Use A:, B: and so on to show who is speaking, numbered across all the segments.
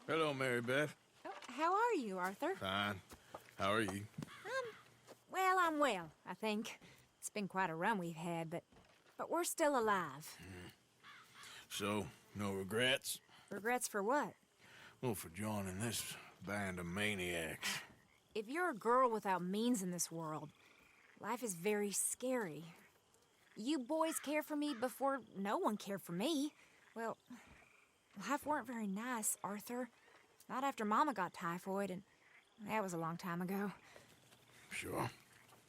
A: Hello, Mary Beth.
B: Oh, how are you, Arthur?
A: Fine. How are you?
B: Well, I'm well, I think. It's been quite a run we've had, but we're still alive.
A: So, no regrets?
B: Regrets for what?
A: Well, for joining this band of maniacs.
B: If you're a girl without means in this world, life is very scary. You boys cared for me before no one cared for me. Well, life weren't very nice, Arthur. Not after Mama got typhoid, and that was a long time ago.
A: Sure.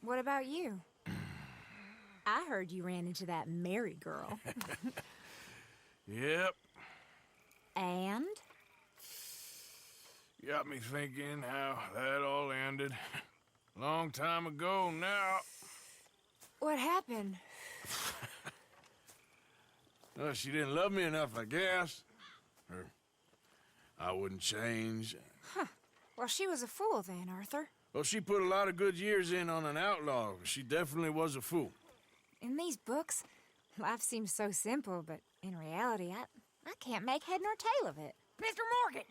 B: What about you? I heard you ran into that Mary girl.
A: Yep.
B: And?
A: Got me thinking how that all ended. Long time ago now.
B: What happened?
A: Well, she didn't love me enough, I guess. Or I wouldn't change.
B: Huh. Well, she was a fool then, Arthur.
A: Well, she put a lot of good years in on an outlaw. She definitely was a fool.
B: In these books, life seems so simple, but in reality, I can't make head nor tail of it.
C: Mr. Morgan!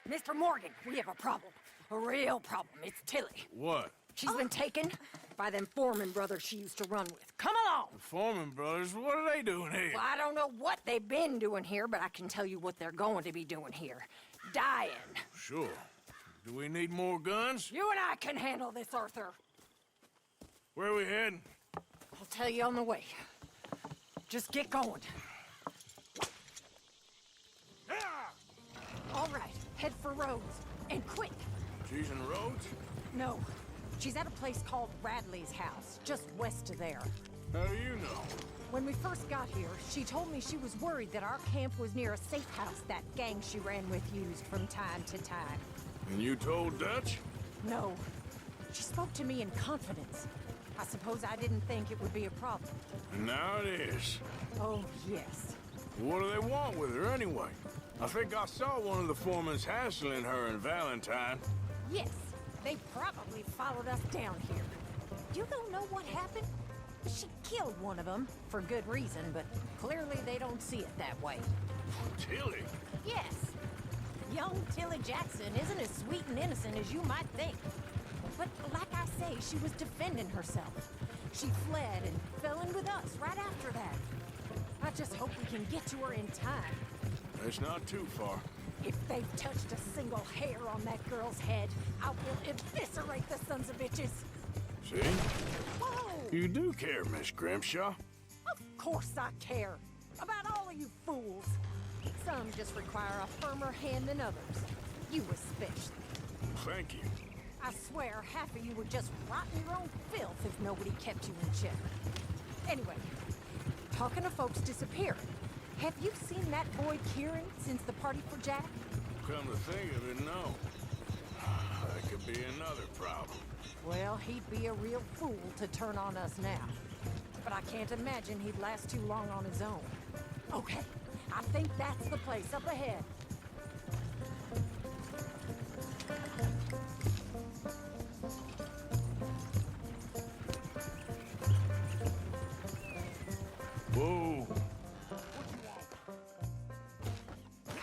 C: Mr. Morgan, we have a problem. A real problem. It's Tilly.
A: What?
C: She's been taken by them Foreman brothers she used to run with. Come along!
A: The Foreman brothers, what are they doing here?
C: Well, I don't know what they've been doing here, but I can tell you what they're going to be doing here. Dying.
A: Sure. Do we need more guns?
C: You and I can handle this, Arthur.
A: Where are we heading?
C: I'll tell you on the way. Just get going. All right, head for Rhodes. And quick.
A: She's in Rhodes?
C: No, she's at a place called Radley's house, just west of there.
A: How do you know?
C: When we first got here, she told me she was worried that our camp was near a safe house that gang she ran with used from time to time.
A: And you told Dutch?
C: No. She spoke to me in confidence. I suppose I didn't think it would be a problem.
A: And now it is.
C: Oh, yes.
A: What do they want with her anyway? I think I saw one of the foremans hassling her and Valentine.
C: Yes, they probably followed us down here. You don't know what happened? She killed one of them, for good reason, but clearly they don't see it that way.
A: Tilly?
C: Yes. Young Tilly Jackson isn't as sweet and innocent as you might think. But like I say, she was defending herself. She fled and fell in with us right after that. I just hope we can get to her in time.
A: It's not too far.
C: If they've touched a single hair on that girl's head, I will eviscerate the sons of bitches.
A: See?
C: Whoa!
A: You do care, Miss Grimshaw.
C: Of course I care. About all of you fools. Some just require a firmer hand than others. You especially.
A: Thank you.
C: I swear half of you would just rot in your own filth if nobody kept you in check. Anyway, talking of folks disappearing, have you seen that boy Kieran since the party for Jack?
A: Come to think of it, no. That could be another problem.
C: Well, he'd be a real fool to turn on us now. But I can't imagine he'd last too long on his own. Okay, I think that's the place up ahead.
A: Whoa.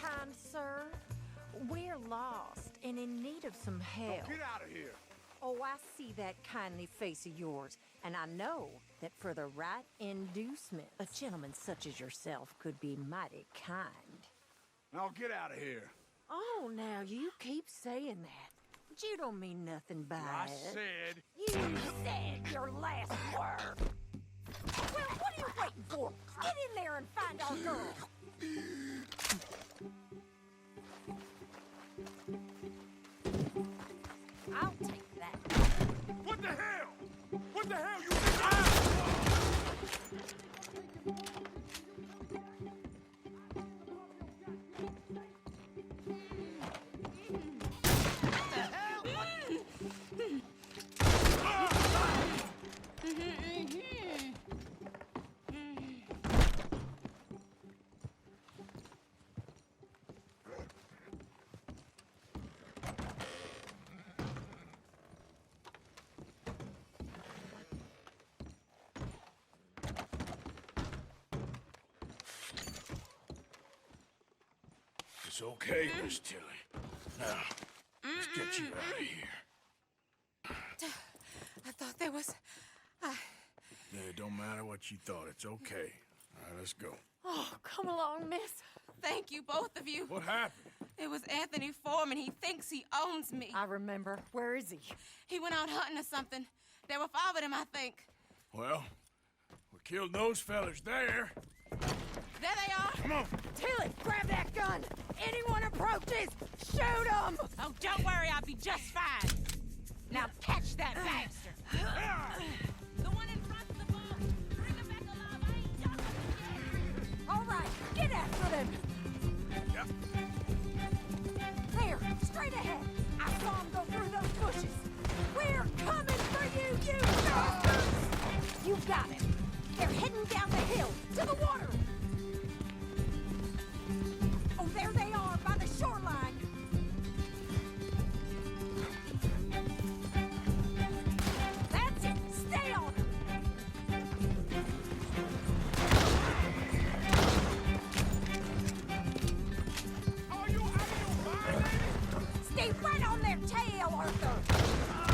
C: Kind sir, we're lost and in need of some help.
A: Get out of here.
C: Oh, I see that kindly face of yours, and I know that for the right inducement, a gentleman such as yourself could be mighty kind.
D: Now get out of here.
C: Oh, now you keep saying that. But you don't mean nothing by
D: I
C: it.
D: said...
C: You said your last word. Well, what are you waiting for? Get in there and find our girl. I'll take that.
D: What the hell? What the hell you...
A: It's okay, Miss Tilly. Now, let's get you out of here.
C: I thought there was...
A: Yeah, it don't matter what you thought. It's okay. All right, let's go.
C: Oh, come along, miss. Thank you, both of you.
A: What happened?
C: It was Anthony Foreman. He thinks he owns me.
B: I remember. Where is he?
C: He went out hunting or something. There were 5 of them, I think.
A: Well, we killed those fellas there.
C: There they are.
A: Come on.
B: Tilly, grab that gun! Anyone approaches, shoot them!
C: Oh, don't worry. I'll be just fine. Now catch that bastard. The one in front of the boat. Bring him back alive. I ain't shot him yet.
B: All right, get after them!
A: Yep.
B: There, straight ahead. I saw him go through those bushes. We're coming for you, you bastards! You got it. They're heading down the hill, to the water. Oh, there they are, by the shoreline. That's it. Stay on them.
D: Are you out of your mind, lady?
B: Stay right on their tail, Arthur.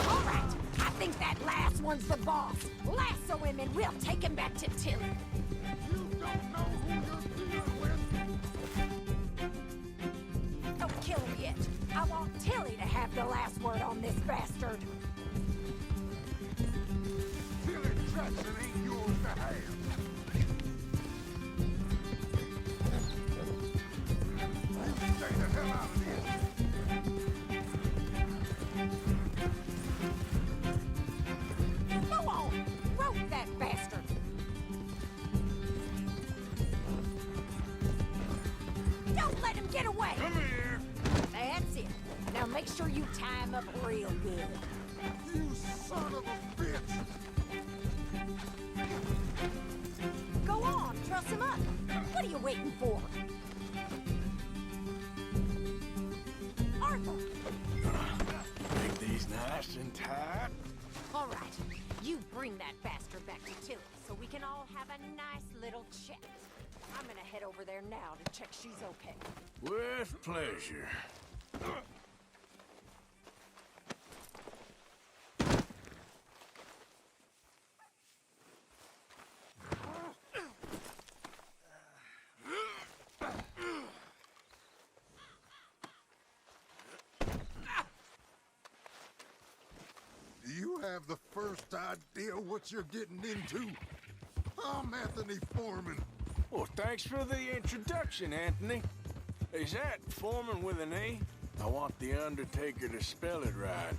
B: All right, I think that last one's the boss. Lasso him and we'll take him back to Tilly.
D: You don't know who you're dealing with.
B: Don't kill him yet. I want Tilly to have the last word on this bastard.
D: Tilly Jackson ain't yours to have. Stay the hell out of here.
B: Go on, rope that bastard. Don't let him get away.
A: Come here.
B: That's it. Now make sure you tie him up real good.
D: You son of a bitch.
B: Go on, truss him up. What are you waiting for? Arthur!
A: Make these nice and tight.
B: All right, you bring that bastard back to Tilly so we can all have a nice little chat. I'm gonna head over there now to check she's okay.
A: With pleasure.
D: Do you have the first idea what you're getting into? I'm Anthony Foreman.
A: Well, thanks for the introduction, Anthony. Is that Foreman with an A? I want the Undertaker to spell it right.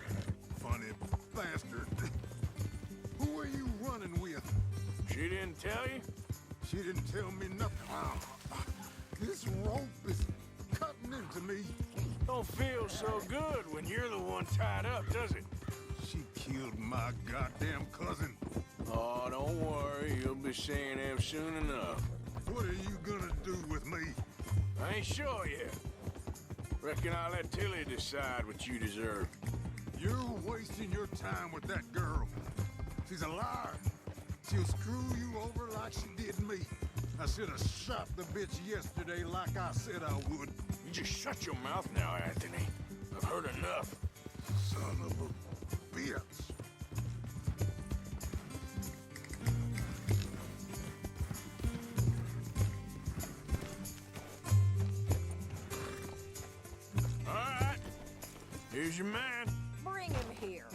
D: Funny bastard. Who are you running with?
A: She didn't tell you?
D: She didn't tell me nothing. This rope is cutting into me.
A: Don't feel so good when you're the one tied up, does it?
D: She killed my goddamn cousin.
A: Oh, don't worry. You'll be seeing him soon enough.
D: What are you gonna do with me?
A: I ain't sure yet. Reckon I'll let Tilly decide what you deserve.
D: You're wasting your time with that girl. She's a liar. She'll screw you over like she did me. I should have shot the bitch yesterday like I said I would.
A: You just shut your mouth now, Anthony. I've heard enough.
D: Son of a bitch.
A: All right. Here's your man.
B: Bring him here.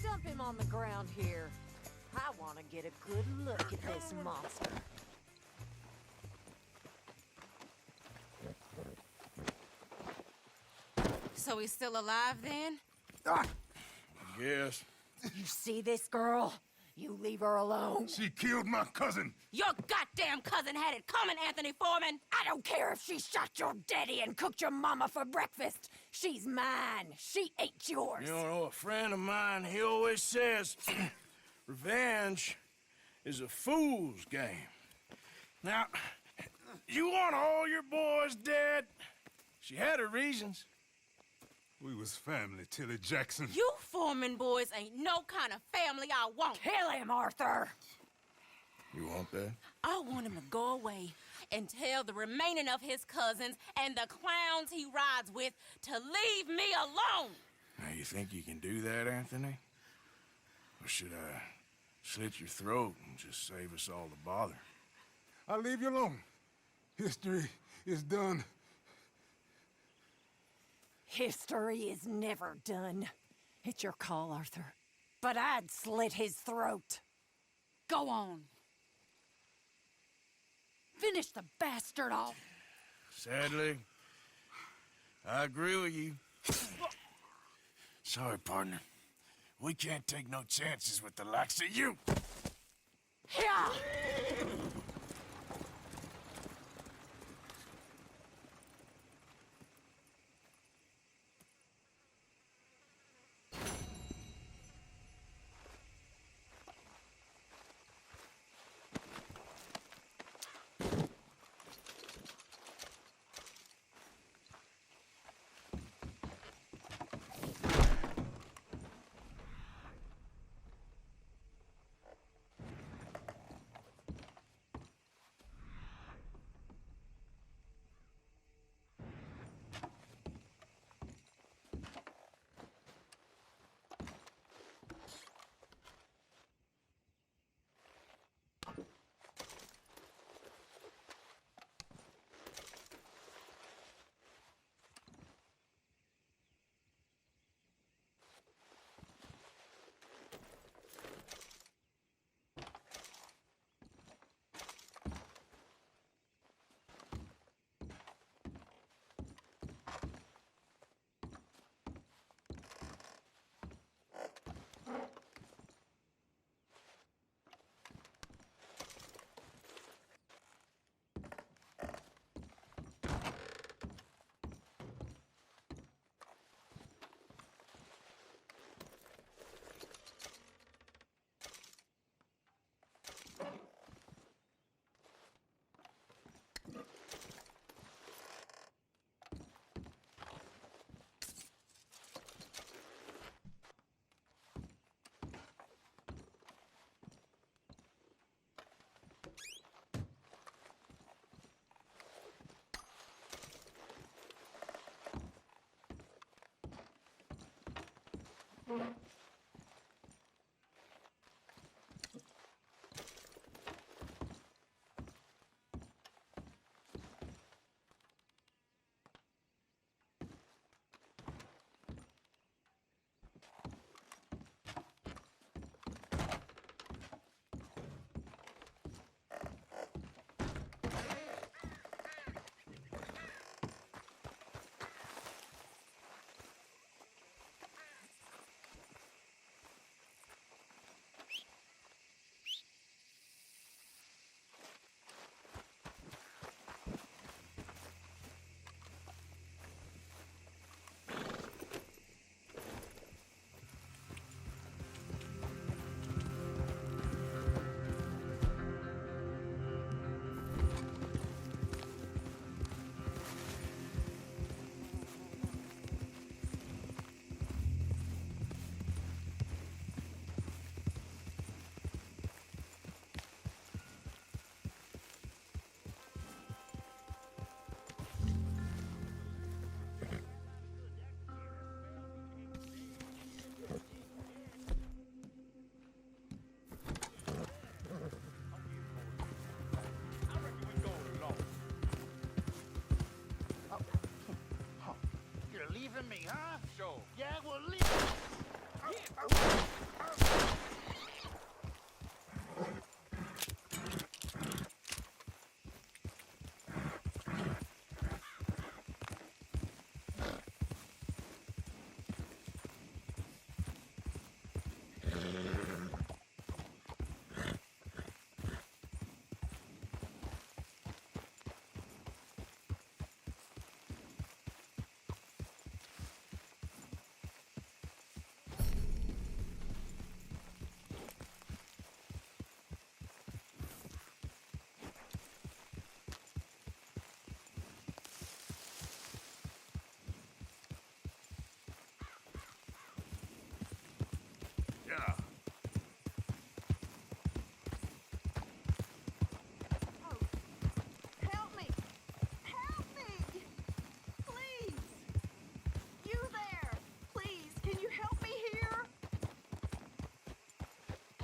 B: Dump him on the ground here. I want to get a good look at this monster.
C: So he's still alive then?
A: I guess.
B: You see this girl? You leave her alone.
D: She killed my cousin.
C: Your goddamn cousin had it coming, Anthony Foreman!
B: I don't care if she shot your daddy and cooked your mama for breakfast. She's mine. She ain't yours.
A: You know, a friend of mine, he always says, revenge is a fool's game. Now, you want all your boys dead? She had her reasons.
D: We was family, Tilly Jackson.
C: You Foreman boys ain't no kind of family I want.
B: Kill him, Arthur.
A: You want that?
C: I want him to go away. and tell the remaining of his cousins and the clowns he rides with to leave me alone.
A: Now, you think you can do that, Anthony? Or should I slit your throat and just save us all the bother?
D: I'll leave you alone. History is done.
C: History is never done. It's your call, Arthur. But I'd slit his throat.
E: Go on. Finish the bastard off.
A: Sadly, I agree with you. Sorry, partner. We can't take no chances with the likes of you.
C: Yeah!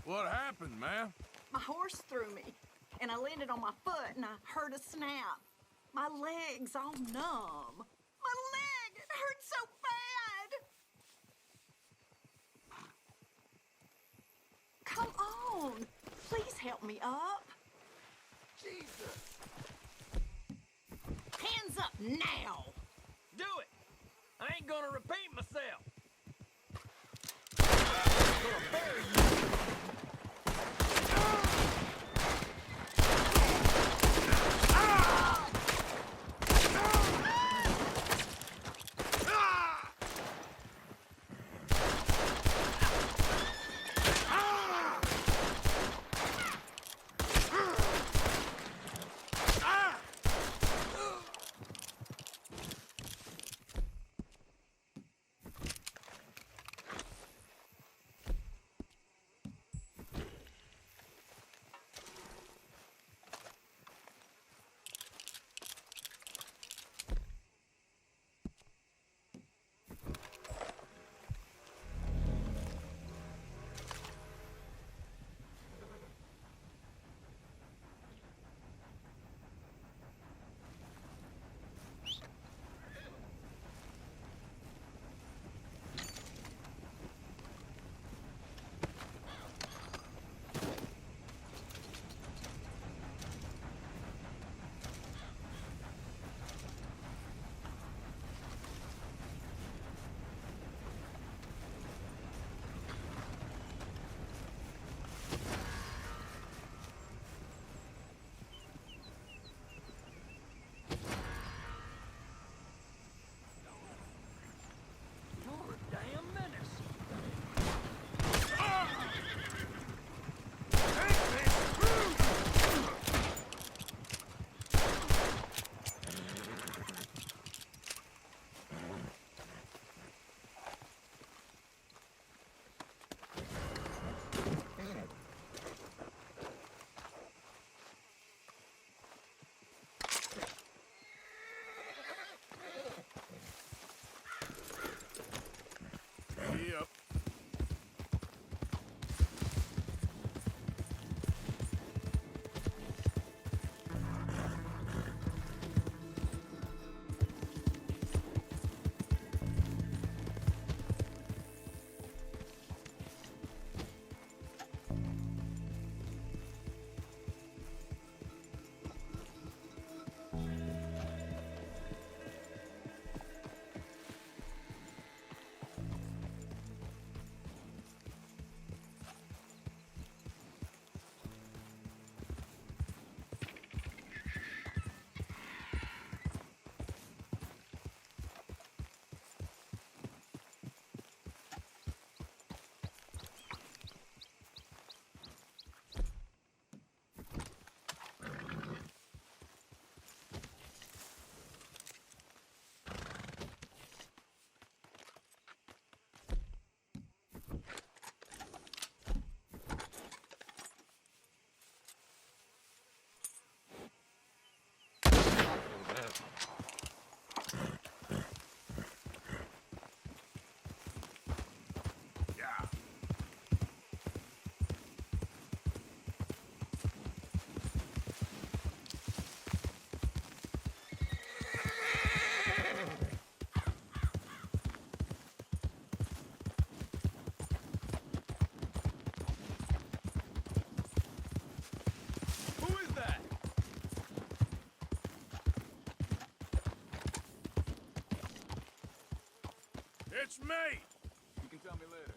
A: What happened, ma'am?
F: My horse threw me, and I landed on my foot, and I heard a snap. My leg's all numb. My leg! It hurts so bad! Come on! Please help me up.
A: Jesus!
F: Hands up now!
G: Do it! I ain't gonna repeat myself!
A: Yep. It's me!
D: You can tell me later.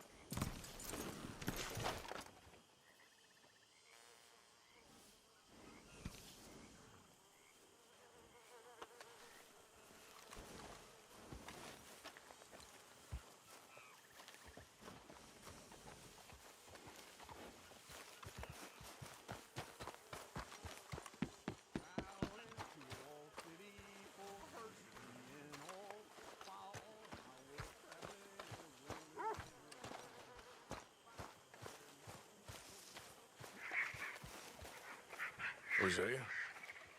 A: Hosea?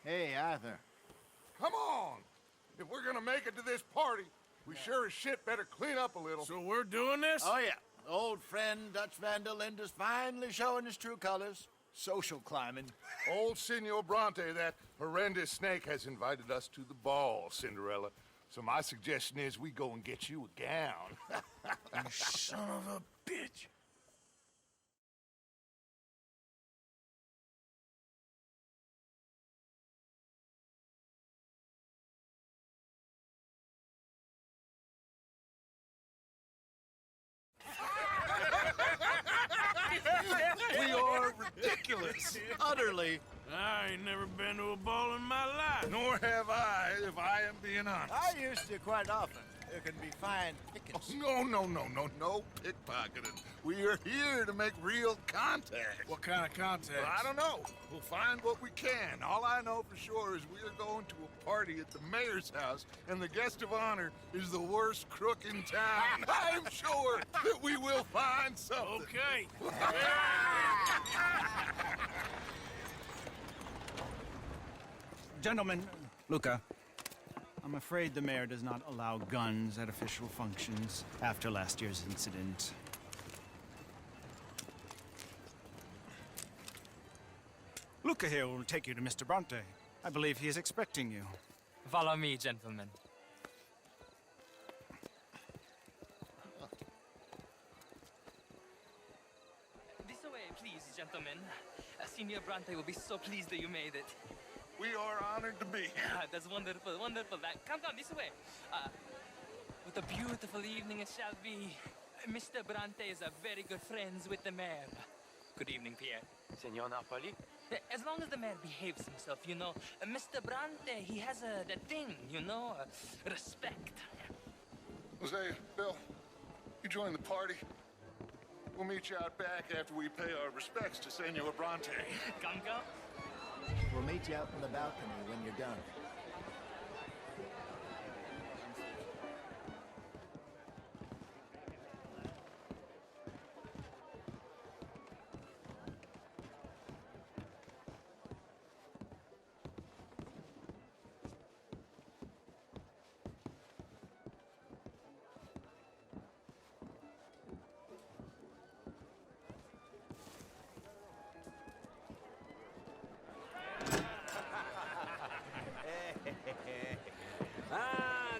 H: Hey, Arthur.
D: Come on! If we're gonna make it to this party, we sure as shit better clean up a little.
A: So we're doing this?
H: Oh, yeah. Old friend Dutch Van der Linde's finally showing his true colors. Social climbing.
D: Old Senor Bronte, that horrendous snake, has invited us to the ball, Cinderella. So my suggestion is we go and get you a gown.
A: You son of a bitch.
H: We are ridiculous. Utterly.
A: I ain't never been to a ball in my life.
D: Nor have I, if I am being honest.
H: I used to quite often. There can be fine pickings.
D: No pickpocketing. We are here to make real contact.
A: What kind of contact?
D: Well, I don't know. We'll find what we can. All I know for sure is we are going to a party at the mayor's house, and the guest of honor is the worst crook in town. I'm sure that we will find something.
A: Okay.
I: Gentlemen, Luca, I'm afraid the mayor does not allow guns at official functions after last year's incident. Luca here will take you to Mr. Bronte. I believe he is expecting you.
J: Follow me, gentlemen. This way, please, gentlemen. Senior Bronte will be so pleased that you made it.
D: We are honored to be here.
J: That's wonderful, wonderful. Come, this way. What a beautiful evening it shall be. Mr. Bronte is a very good friends with the mayor. Good evening, Pierre.
G: Senor Napoli?
J: As long as the mayor behaves himself, you know. Mr. Bronte, he has that thing, you know, respect.
D: Jose, Bill, you join the party. We'll meet you out back after we pay our respects to Senor Bronte.
J: Come.
H: We'll meet you out in the balcony when you're done.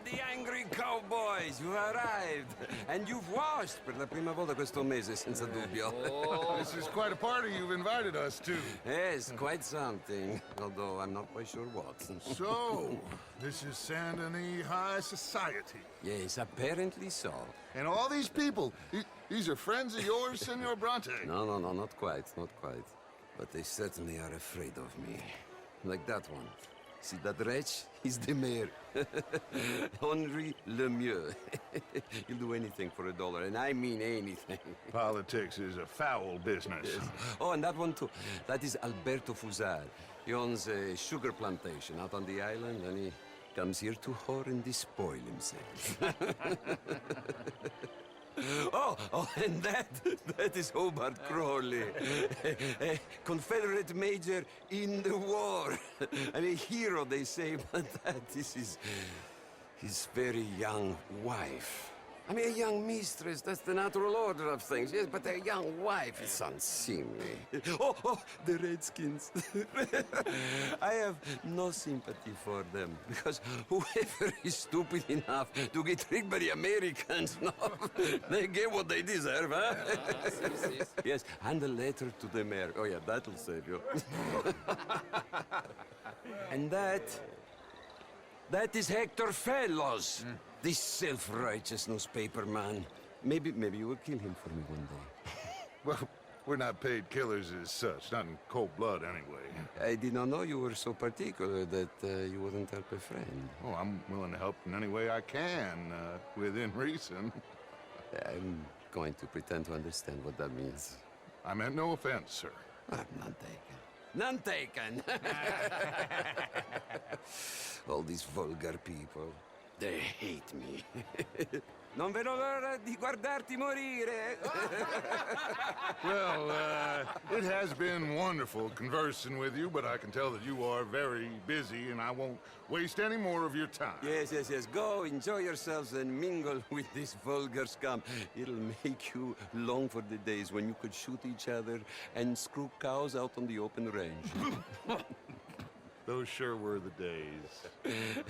K: The angry cowboys, you arrived. And you've washed per la prima volta questo mese, senza dubbio.
D: This is quite a party you've invited us to.
K: Yes, quite something. Although I'm not quite sure what.
D: So, this is Saint Denis High Society.
K: Yes, apparently so.
D: And all these people, these are friends of yours, Senor Bronte?
K: No, not quite. But they certainly are afraid of me. Like that one. See that wretch? He's the mayor. Henri Lemieux. He'll do anything for $1, and I mean anything.
D: Politics is a foul business.
K: Yes. Oh, and that one too. That is Alberto Fusar. He owns a sugar plantation out on the island, and he comes here to whore and despoil himself. Oh, and that is Hobart Crawley, a Confederate major in the war. And a hero, they say, but that is his very young wife. I mean, a young mistress, that's the natural order of things, yes, but a young wife is unseemly. Oh, the Redskins. I have no sympathy for them, because whoever is stupid enough to get tricked by the Americans, no, they get what they deserve, huh? Yes, and a letter to the mayor. Oh, yeah, that'll save you. And that is Hector Fellows. This self-righteous newspaper man. Maybe you will kill him for me one day.
D: Well, we're not paid killers as such, not in cold blood anyway.
K: I did not know you were so particular that you wouldn't help a friend.
D: Oh, I'm willing to help in any way I can, within reason.
K: I'm going to pretend to understand what that means.
D: I meant no offense, sir.
K: None taken. None taken! All these vulgar people. They hate me. Non vedo l'ora di guardarti morire.
D: Well, it has been wonderful conversing with you, but I can tell that you are very busy, and I won't waste any more of your time.
K: Yes, yes, yes. Go, enjoy yourselves, and mingle with this vulgar scum. It'll make you long for the days when you could shoot each other and screw cows out on the open range.
D: Those sure were the days.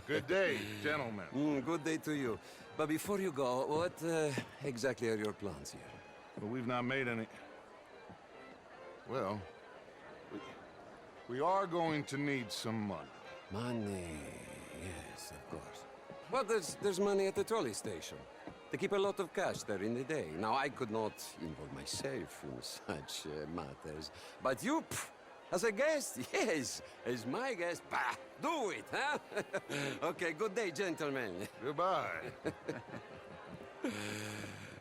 D: Good day, gentlemen.
K: Good day to you. But before you go, what exactly are your plans here?
D: Well, we've not made any... Well, we are going to need some money.
K: Money, yes, of course. Well, there's money at the trolley station. They keep a lot of cash there in the day. Now, I could not involve myself in such matters. But you, as a guest, yes, as my guest, bah, do it, huh? Okay, good day, gentlemen.
D: Goodbye.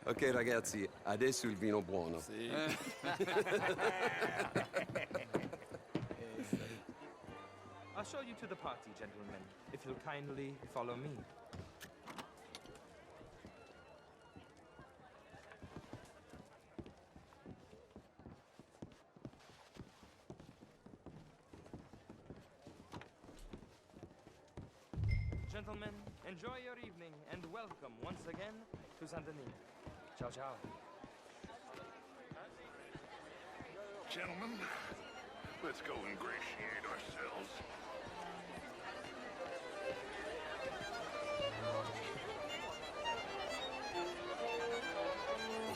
K: Ok, ragazzi, adesso il vino buono. Sì.
J: I'll show you to the party, gentlemen, if you'll kindly follow me. Gentlemen, enjoy your evening and welcome once again to Saint Denis. Ciao, ciao.
D: Gentlemen, let's go ingratiate ourselves.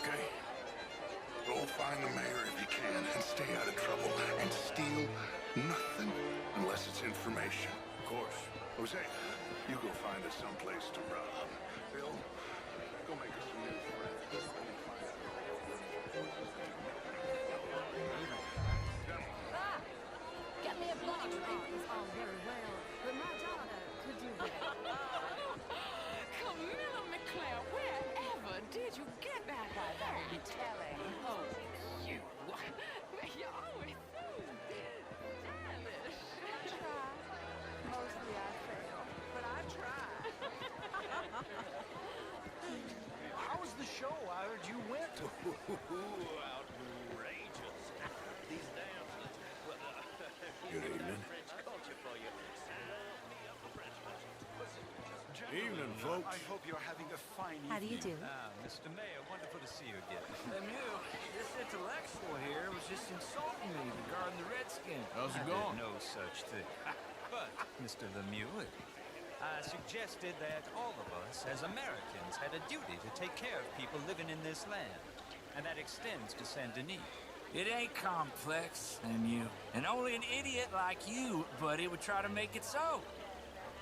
D: Okay. Go find the mayor if you can and stay out of trouble and steal nothing unless it's information. Of course. Jose, you go find us someplace to rob. Bill, go make us some new friends.
C: Get me a blood drink is all very well, but my daughter could do better.
E: Camilla McClare, wherever did you get that?
C: Why, that'd be telling.
E: Oh, you. You're always so stylish.
C: I try. Mostly I fail, but I try.
L: How was the show? I heard you went. Outrageous. These damsels.
A: Good evening. Evening, folks.
L: I hope you're having a fine evening.
B: How do you do?
L: Mr. Mayor, wonderful to see you again. Lemieux, this intellectual here was just insulting me regarding the Redskins.
A: How's it
L: I
A: going?
L: did no such thing. But, Mr. Lemieux, I suggested that all of us, as Americans, had a duty to take care of people living in this land. And that extends to Saint Denis.
M: It ain't complex, Lemieux. And only an idiot like you, buddy, would try to make it so.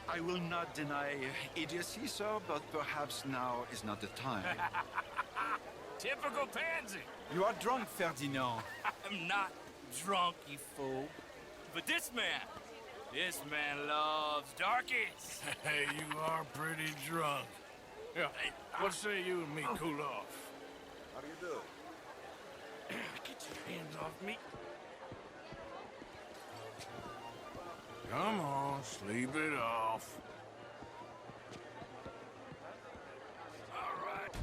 L: I will not deny idiocy, sir, but perhaps now is not the time.
M: Typical pansy.
L: You are drunk, Ferdinand.
M: I'm not drunk, you fool. But this man loves darkies.
A: Hey, you are pretty drunk. Yeah, what say you and me cool off?
H: How do you do?
M: Get your hands off me.
A: Come on, sleep it off.
M: All right.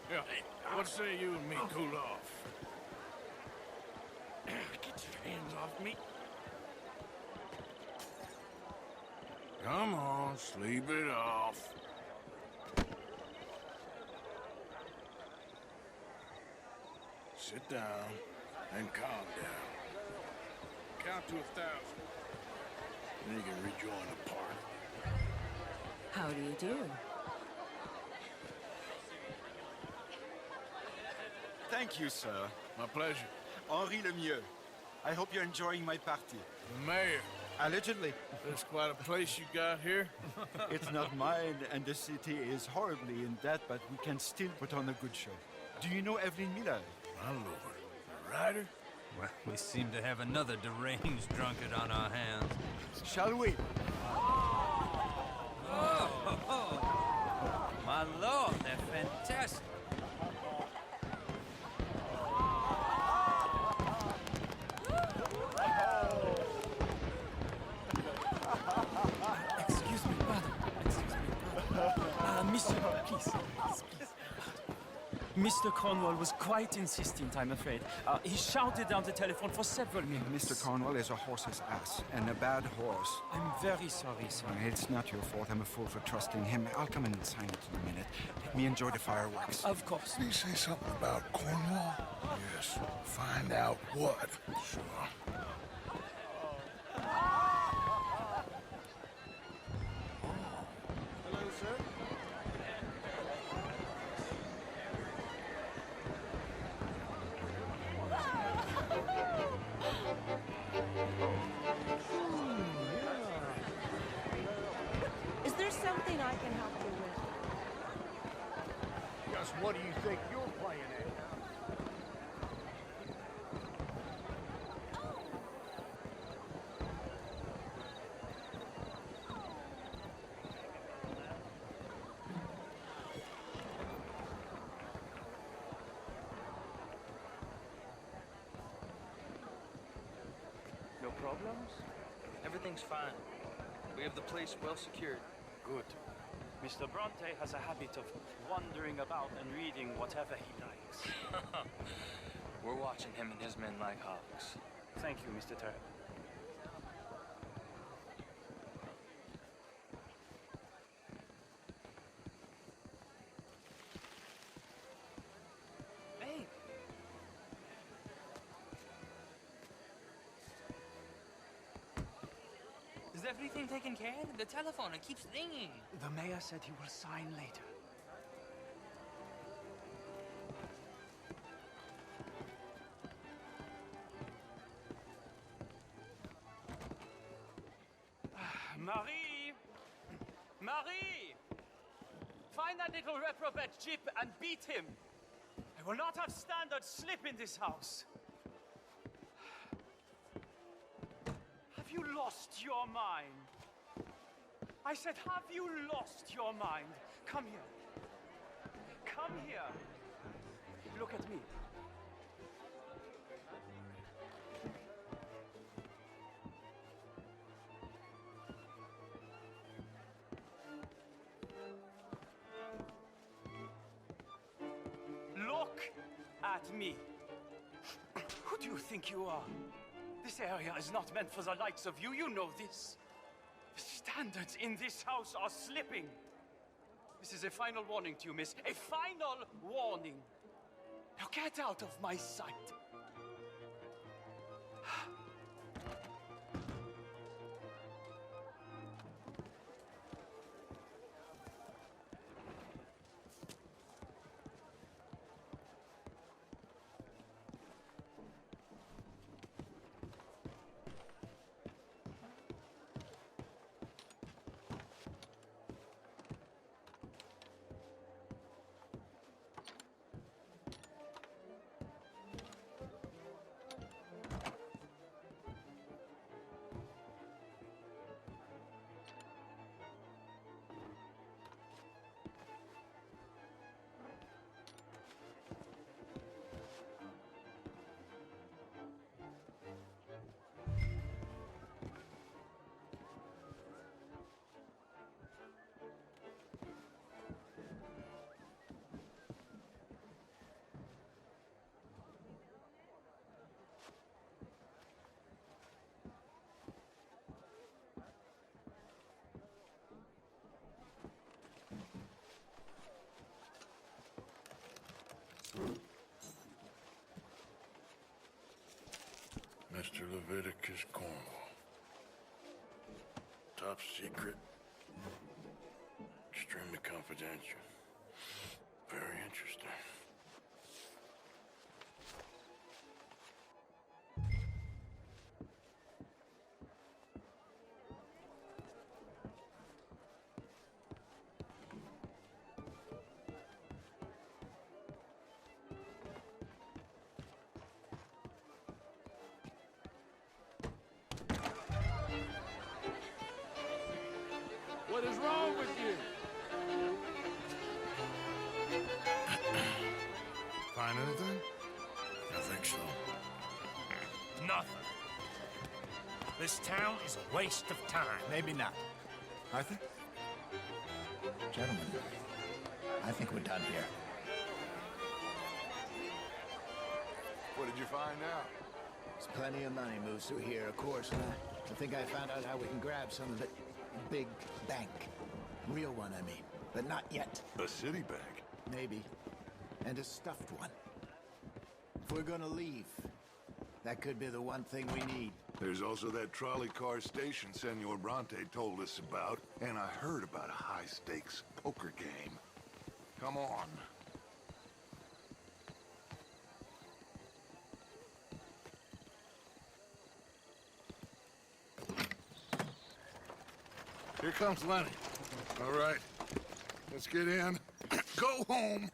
A: Yeah, what say you and me cool off?
M: Get your hands off me.
A: Come on, sleep it off. Sit down and calm down. Count to 1,000. Then you can rejoin the party.
C: How do you do?
L: Thank you, sir.
A: My pleasure.
L: Henri Lemieux. I hope you're enjoying my party.
A: The mayor.
L: Allegedly.
A: There's quite a place you got here.
L: It's not mine, and the city is horribly in debt, but we can still put on a good show. Do you know Evelyn Miller?
A: My lord. The writer?
L: Well, we seem to have another deranged drunkard on our hands.
H: Shall we?
L: Oh, my lord, they're fantastic.
J: Excuse me, pardon. Excuse me, pardon. Monsieur, please. Mr. Cornwall was quite insistent, I'm afraid. He shouted down the telephone for several minutes.
N: Mr. Cornwall is a horse's ass, and a bad horse.
J: I'm very sorry, sir.
N: It's not your fault. I'm a fool for trusting him. I'll come in and sign it in a minute. Let me enjoy the fireworks.
J: Of course.
D: Did he say something about Cornwall? Yes. Find out what. Sure.
H: Hello, sir.
C: Is there something I can help you with?
H: Just what do you think you're playing at?
J: No problems? Everything's fine. We have the place well secured.
O: Good. Mr. Bronte has a habit of wandering about and reading whatever he likes.
J: We're watching him and his men like hawks.
O: Thank you, Mr. Turner.
J: Hey! Is everything taken care of? The telephone, it keeps ringing.
O: The mayor said he will sign later. Marie! Marie! Find that little reprobate Jip and beat him. I will not have standard slip in this house. Have you lost your mind? I said, have you lost your mind? Come here. Come here. Look at me. Look at me. Who do you think you are? This area is not meant for the likes of you. You know this. The standards in this house are slipping. This is a final warning to you, miss. A final warning. Now get out of my sight.
A: Mr. Leviticus Cornwall. Top secret. Extremely confidential. Very interesting.
O: wrong with you?
A: Find anything? I think so.
O: Nothing. This town is a waste of time.
H: Maybe not.
A: Arthur?
H: Gentlemen, I think we're done here.
D: What did you find out?
H: There's plenty of money moves through here, of course, and I think I found out how we can grab some of it. Big bank. Real one, I mean. But not yet.
D: A city bank?
H: Maybe. And a stuffed one. If we're gonna leave, that could be the one thing we need.
D: There's also that trolley car station Senor Bronte told us about, and I heard about a high-stakes poker game. Come on. Here comes Lenny. All right, let's get in. Go home.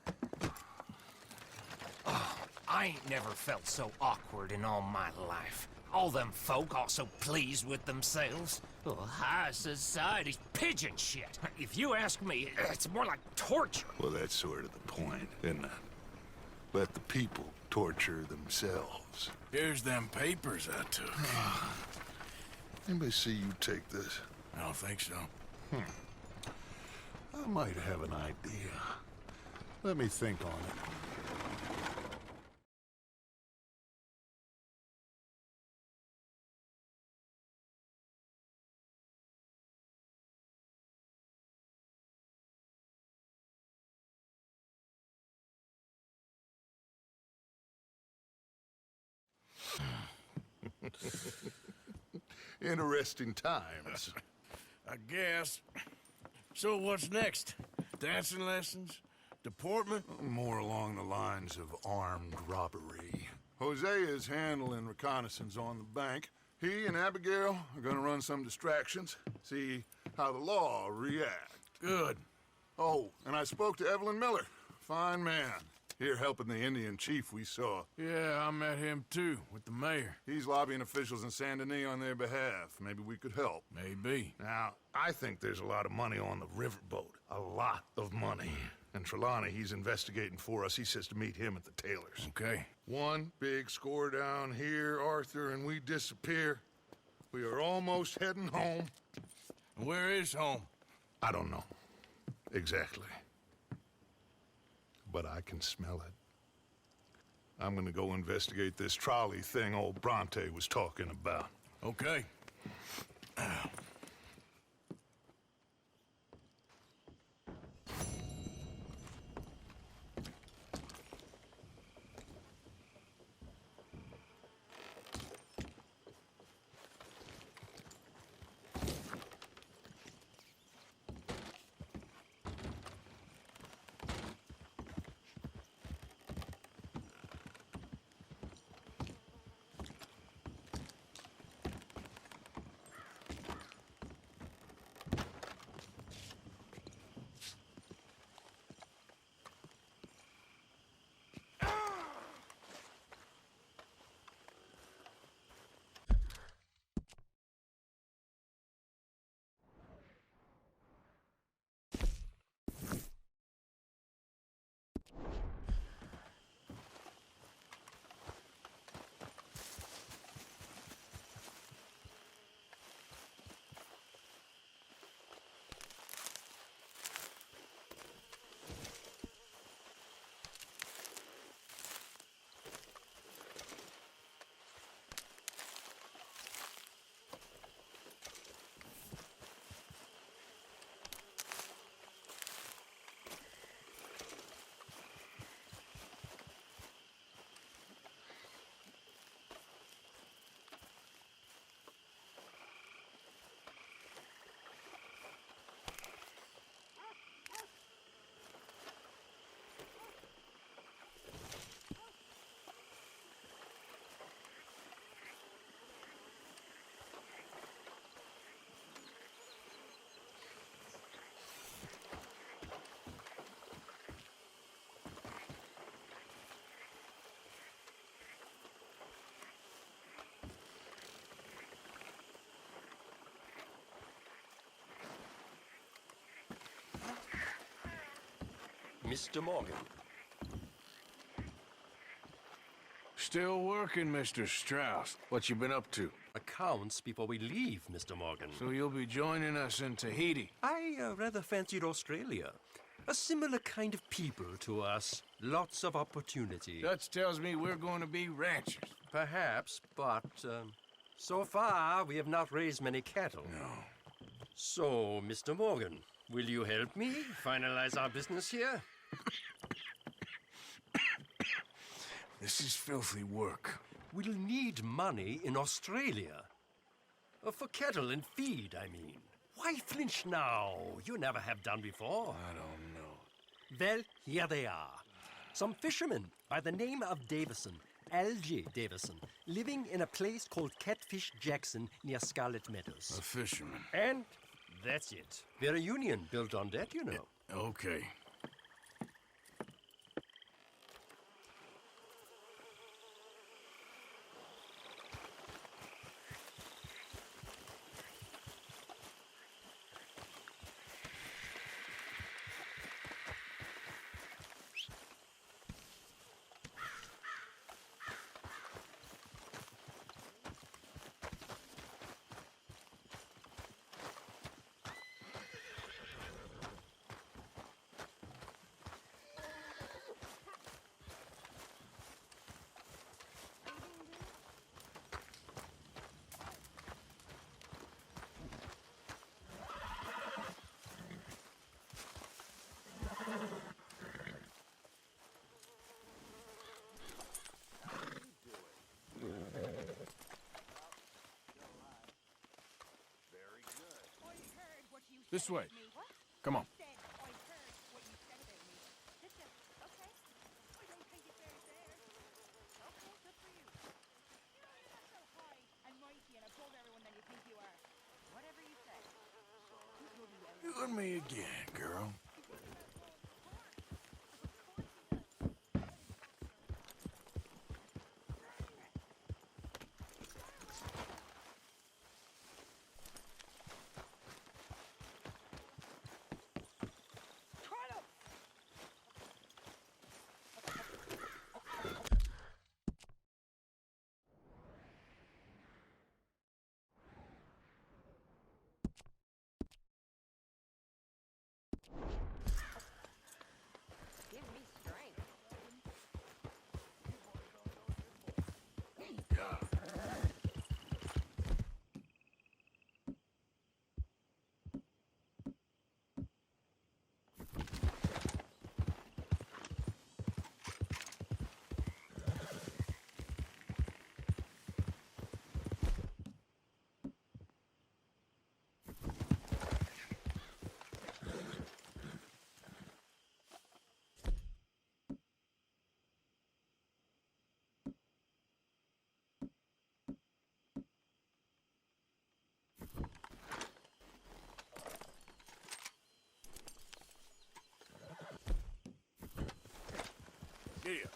O: I ain't never felt so awkward in all my life. All them folk all so pleased with themselves. Oh, high society's pigeon shit. If you ask me, it's more like torture.
D: Well, that's sort of the point, isn't it? Let the people torture themselves.
A: Here's them papers I took.
D: Anybody see you take this?
A: I don't think so.
D: I might have an idea. Let me think on it. Interesting times.
A: I guess. So what's next? Dancing lessons? Deportment?
D: More along the lines of armed robbery. Hosea is handling reconnaissance on the bank. He and Abigail are gonna run some distractions, see how the law react.
A: Good.
D: Oh, and I spoke to Evelyn Miller. Fine man. Here helping the Indian chief we saw.
A: Yeah, I met him too, with the mayor.
D: He's lobbying officials in Saint Denis on their behalf. Maybe we could help.
A: Maybe.
D: Now, I think there's a lot of money on the riverboat. A lot of money. And Trelawney, he's investigating for us. He says to meet him at the Taylor's.
A: Okay.
D: One big score down here, Arthur, and we disappear. We are almost heading home.
A: Where is home?
D: I don't know. Exactly. But I can smell it. I'm gonna go investigate this trolley thing old Bronte was talking about.
A: Okay.
P: Mr. Morgan.
A: Still working, Mr. Strauss. What you been up to?
P: Accounts before we leave, Mr. Morgan.
A: So you'll be joining us in Tahiti?
P: I rather fancied Australia. A similar kind of people to us. Lots of opportunity.
A: Dutch tells me we're going to be ranchers.
P: Perhaps, but so far we have not raised many cattle.
A: No.
P: So, Mr. Morgan, will you help me finalize our business here?
A: This is filthy work.
P: We'll need money in Australia. For cattle and feed, I mean. Why flinch now? You never have done before.
A: I don't know.
P: Well, here they are. Some fishermen by the name of Davison, L.J. Davison, living in a place called Catfish Jackson near Scarlet Meadows.
A: A fisherman.
P: And that's it. We're a union built on that, you know.
A: Okay. This way. Come on. You and me again, girl. Yeah.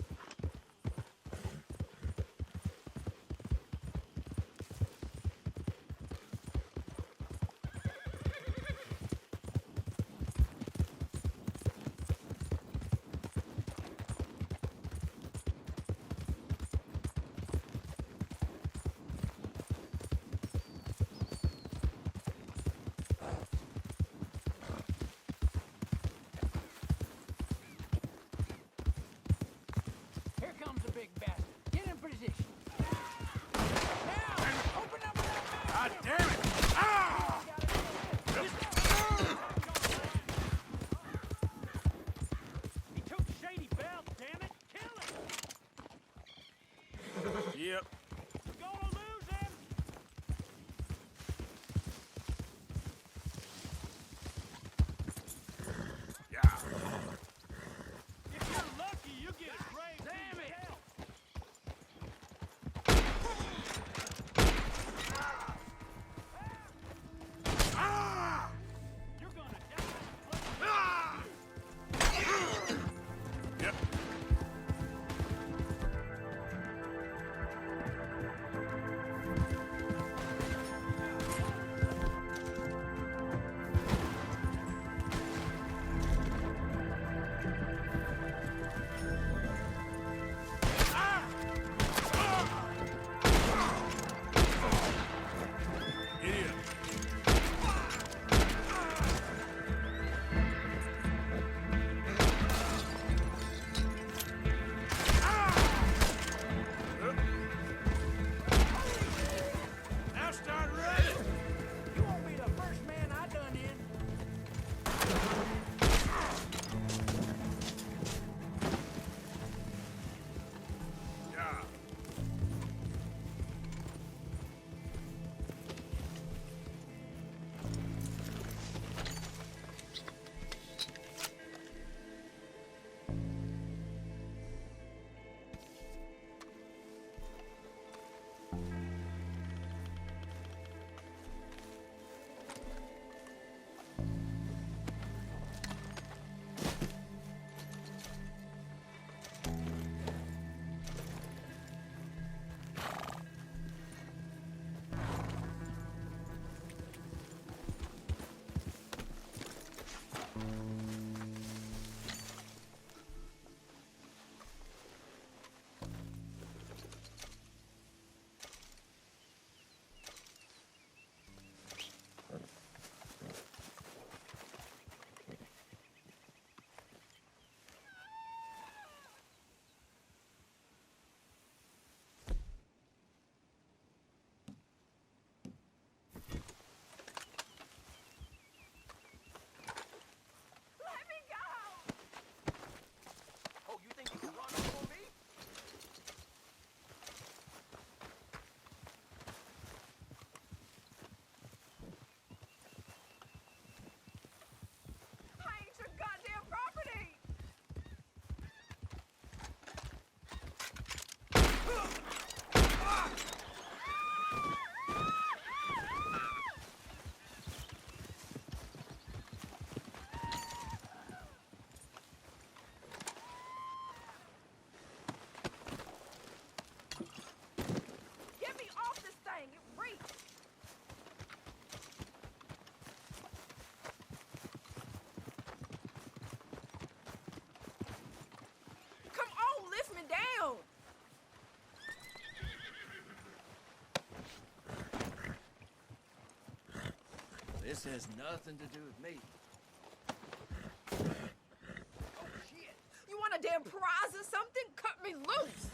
A: Yep.
O: Gonna lose him!
A: Yeah.
O: If you're lucky, you get a brave. Damn it!
A: Ah!
O: You're gonna die.
A: Ah! Yep.
G: This has nothing to do with me.
C: You want a damn prize or something? Cut me loose!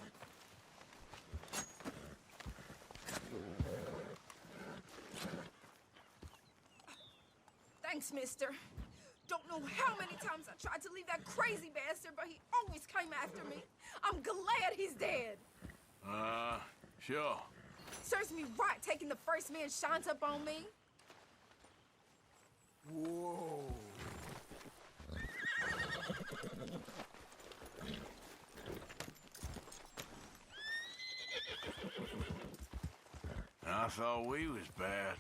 C: Thanks, mister. Don't know how many times I tried to leave that crazy bastard, but he always came after me. I'm glad he's dead.
A: Sure.
C: Serves me right taking the first man shines up on me.
A: Whoa. I thought we was bad.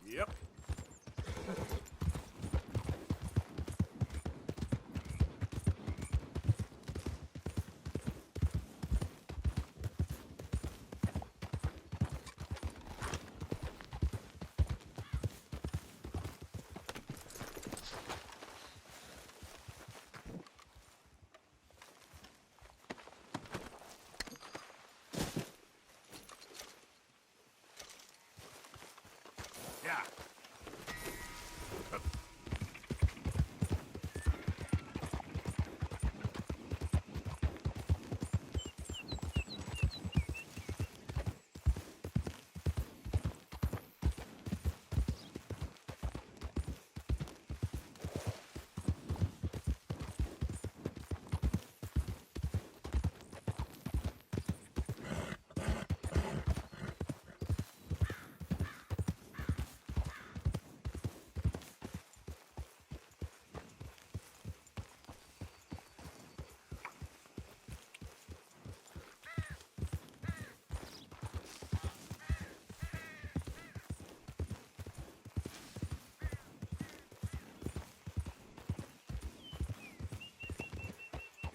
A: Yep. Yeah.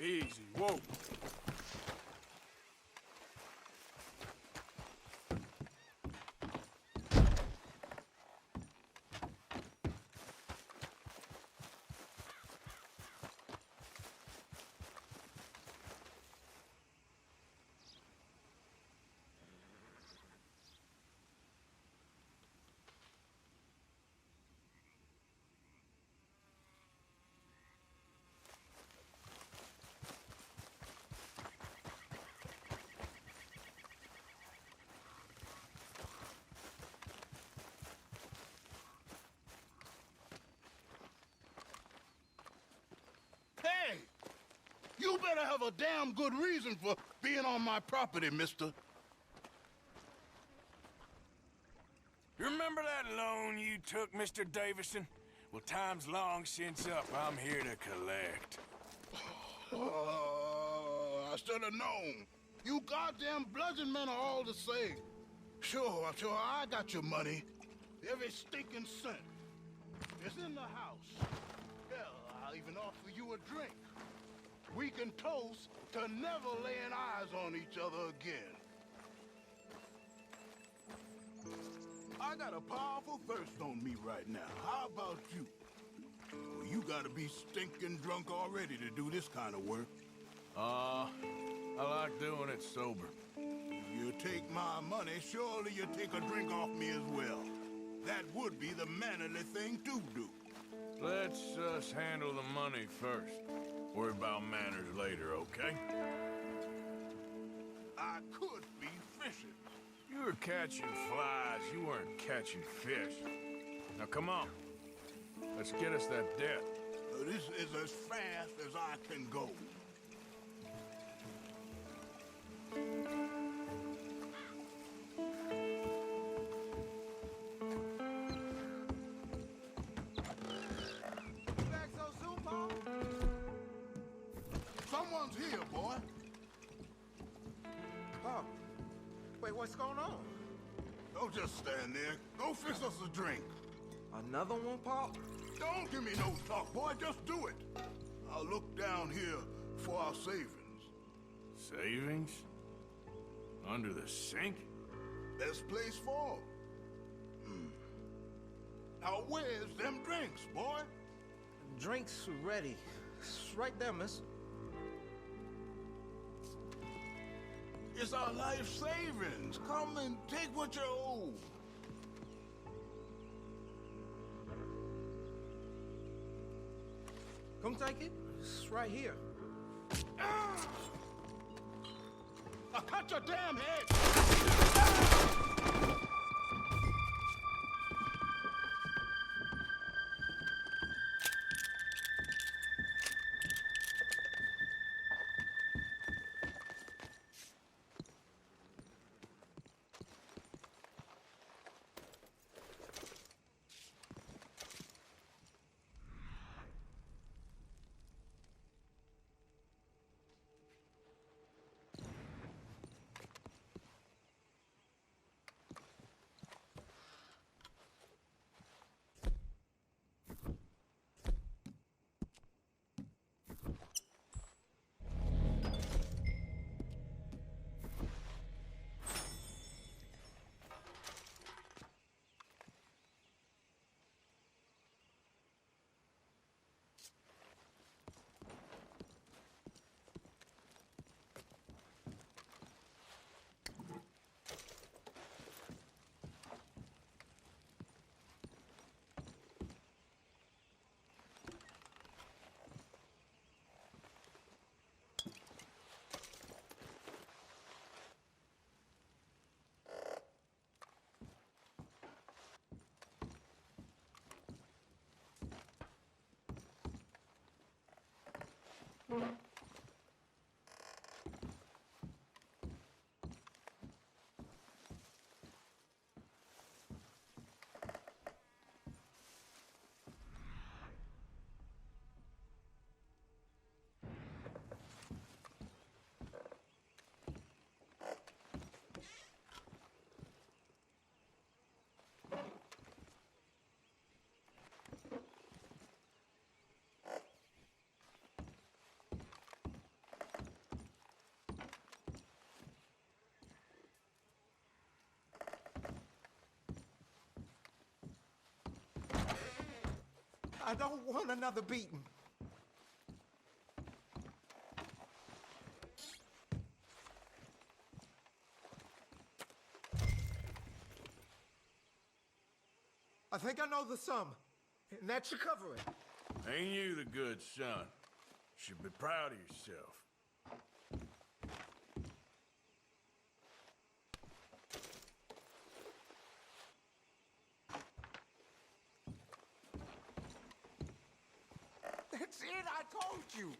A: Easy, whoa.
Q: Hey! You better have a damn good reason for being on my property, mister.
A: You remember that loan you took, Mr. Davison? Well, time's long since up. I'm here to collect.
Q: I should have known. You goddamn bludgeon men are all the same. Sure, I got your money. Every stinking cent. It's in the house. Hell, I'll even offer you a drink. We can toast to never laying eyes on each other again. I got a powerful thirst on me right now. How about you? Well, you gotta be stinking drunk already to do this kind of work.
A: I like doing it sober.
Q: You take my money, surely you take a drink off me as well. That would be the mannerly thing to do.
A: Let's handle the money first. Worry about manners later, okay?
Q: I could be fishing.
A: You were catching flies, you weren't catching fish. Now come on. Let's get us that debt.
Q: This is as fast as I can go. Someone's here, boy.
R: Oh. Wait, what's going on?
Q: Don't just stand there. Go fix us a drink.
R: Another one, Pop?
Q: Don't give me no talk, boy. Just do it. I'll look down here for our savings.
A: Savings? Under the sink?
Q: Best place for 'em. Now where's them drinks, boy?
R: Drinks ready. It's right there, miss.
Q: It's our life savings. Come and take what you owe.
R: Come take it. It's right here.
Q: I'll cut your damn head!
R: I don't want another beating. I think I know the sum, and that should cover it.
A: Ain't you the good son? Should be proud of yourself.
R: That's it, I told you.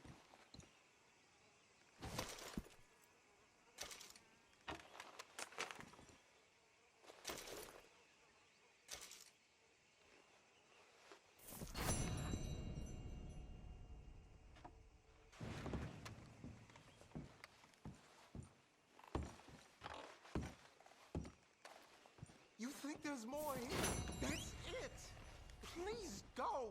R: You think there's more here? That's it. Please go.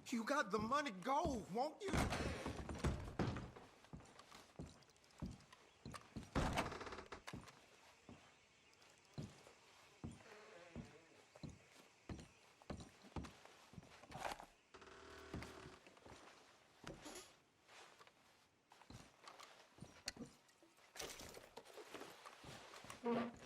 R: You got the money, go, won't you?
Q: Mm-hmm.